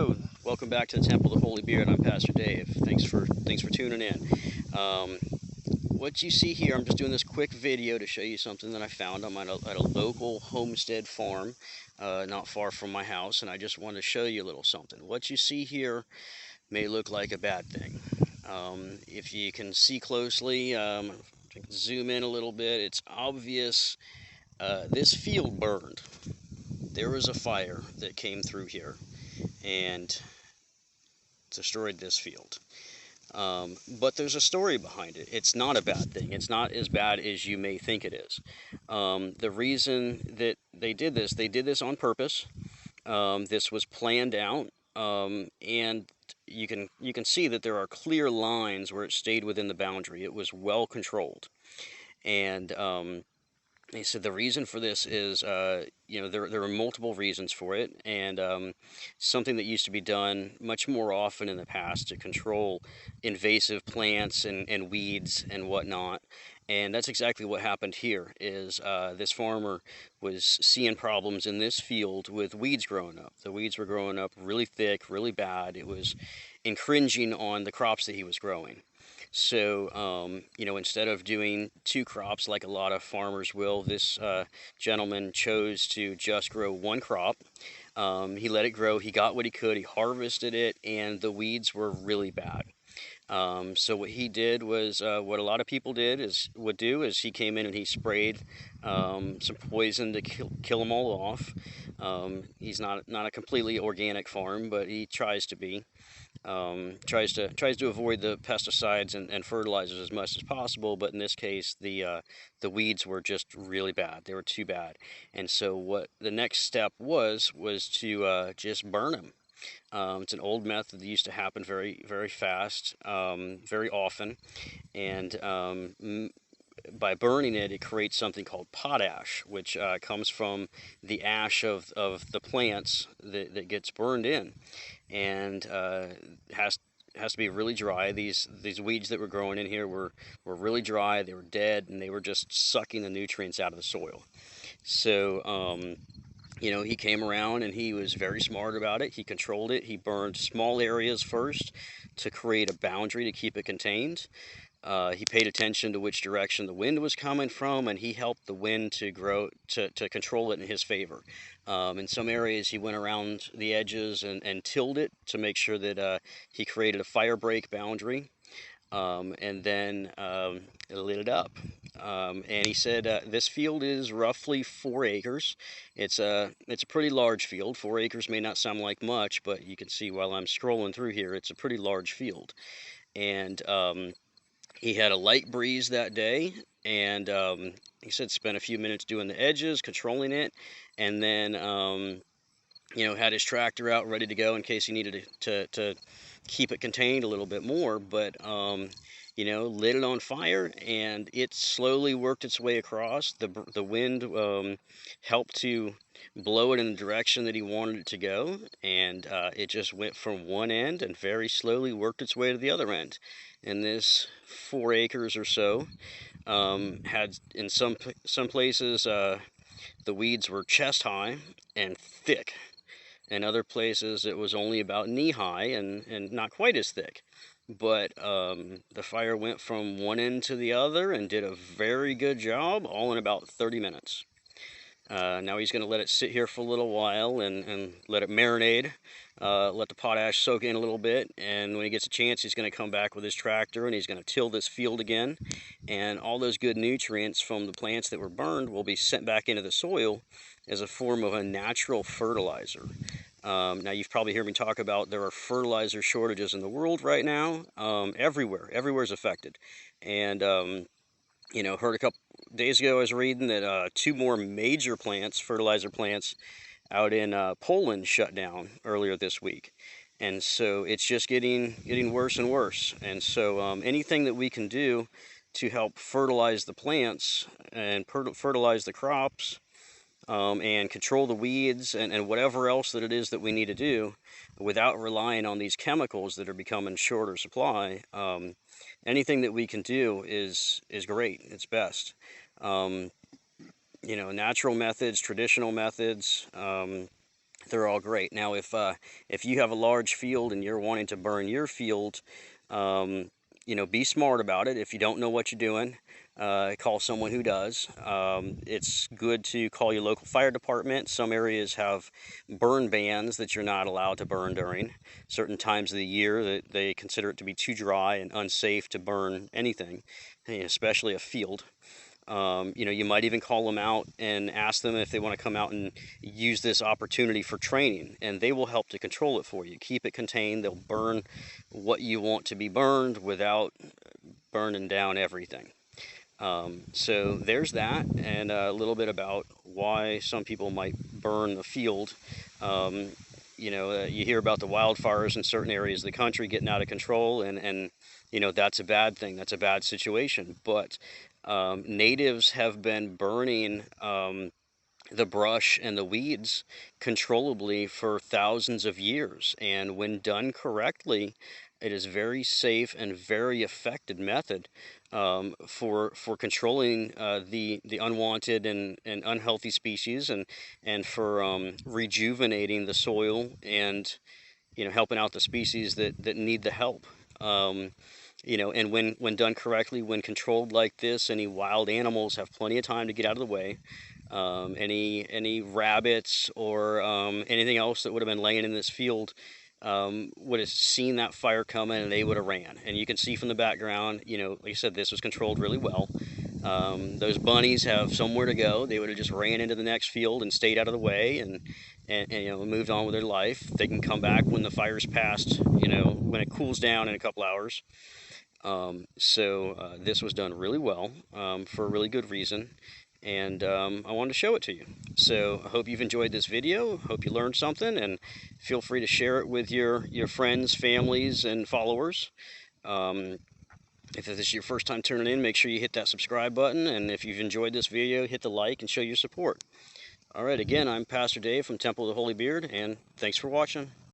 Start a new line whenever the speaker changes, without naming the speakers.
Hello, welcome back to the Temple of the Holy Beard. I'm Pastor Dave. Thanks for tuning in. Um, what you see here, I'm just doing this quick video to show you something that I found. I'm at a local homestead farm, not far from my house, and I just wanted to show you a little something. What you see here may look like a bad thing. If you can see closely, zoom in a little bit. It's obvious this field burned. There was a fire that came through here and destroyed this field. But there's a story behind it. It's not a bad thing. It's not as bad as you may think it is. The reason that they did this on purpose. This was planned out, and you can see that there are clear lines where it stayed within the boundary. It was well controlled, and they said the reason for this is, there are multiple reasons for it, and something that used to be done much more often in the past to control invasive plants and weeds and whatnot. And that's exactly what happened here. Is this farmer was seeing problems in this field with weeds growing up. The weeds were growing up really thick, really bad. It was infringing on the crops that he was growing. So, instead of doing two crops like a lot of farmers will, this gentleman chose to just grow one crop. He let it grow, he got what he could, he harvested it, and the weeds were really bad. So what he did was what a lot of people would do is he came in and he sprayed some poison to kill them all off. He's not a completely organic farm, but he tries to be. Tries to avoid the pesticides and fertilizers as much as possible, but in this case, the weeds were just really bad. They were too bad, and so what the next step was to just burn them. It's an old method that used to happen very very fast, very often, and by burning it, it creates something called potash, which comes from the ash of the plants that gets burned in, and has to be really dry. These weeds that were growing in here were really dry. They were dead, and they were just sucking the nutrients out of the soil. So he came around and he was very smart about it. He controlled it. He burned small areas first to create a boundary to keep it contained. He paid attention to which direction the wind was coming from, and he helped the wind to control it in his favor. In some areas, he went around the edges and tilled it to make sure that he created a fire break boundary, and then lit it up. And he said this field is roughly 4 acres. It's a pretty large field. 4 acres may not sound like much, but you can see while I'm scrolling through here, it's a pretty large field. And he had a light breeze that day, and he said spent a few minutes doing the edges, controlling it, and then had his tractor out ready to go in case he needed to keep it contained a little bit more. But lit it on fire, and it slowly worked its way across. The wind helped to blow it in the direction that he wanted it to go, and it just went from one end and very slowly worked its way to the other end. And this 4 acres or so had, in some places, the weeds were chest high and thick. In other places, it was only about knee high and not quite as thick. But the fire went from one end to the other and did a very good job, all in about 30 minutes. Now he's going to let it sit here for a little while and let it marinate, let the potash soak in a little bit, and when he gets a chance, he's going to come back with his tractor and he's going to till this field again, and all those good nutrients from the plants that were burned will be sent back into the soil as a form of a natural fertilizer. Now, you've probably heard me talk about there are fertilizer shortages in the world right now. Everywhere's affected. And heard a couple days ago, I was reading that 2 more major fertilizer plants out in Poland shut down earlier this week. And so it's just getting worse and worse. And so anything that we can do to help fertilize the plants and fertilize the crops, and control the weeds and whatever else that it is that we need to do without relying on these chemicals that are becoming shorter supply, anything that we can do is great. It's best. Natural methods, traditional methods, they're all great. Now, if you have a large field and you're wanting to burn your field, you know, be smart about it. If you don't know what you're doing, call someone who does. It's good to call your local fire department. Some areas have burn bans that you're not allowed to burn during certain times of the year, that they consider it to be too dry and unsafe to burn anything, especially a field. You know, you might even call them out and ask them if they want to come out and use this opportunity for training, and they will help to control it for you. Keep it contained. They'll burn what you want to be burned without burning down everything. So there's that, and a little bit about why some people might burn the field. You know, you hear about the wildfires in certain areas of the country getting out of control, and you know, that's a bad thing. That's a bad situation. But natives have been burning the brush and the weeds controllably for thousands of years, and when done correctly, it is very safe and very effective method for controlling the unwanted and unhealthy species, and for rejuvenating the soil, and you know, helping out the species that need the help. You know, and when done correctly, when controlled like this, any wild animals have plenty of time to get out of the way. Any rabbits or anything else that would have been laying in this field would have seen that fire coming, and they would have ran. And you can see from the background, you know, like I said, this was controlled really well. Those bunnies have somewhere to go. They would have just ran into the next field and stayed out of the way, and you know, moved on with their life. They can come back when the fire's passed, you know, when it cools down in a couple hours. This was done really well for a really good reason, and I wanted to show it to you. So I hope you've enjoyed this video. Hope you learned something, and feel free to share it with your friends, families, and followers. If this is your first time tuning in, make sure you hit that subscribe button, and if you've enjoyed this video, hit the like and show your support. All right, again, I'm Pastor Dave from Temple of the Holy Beard, and thanks for watching.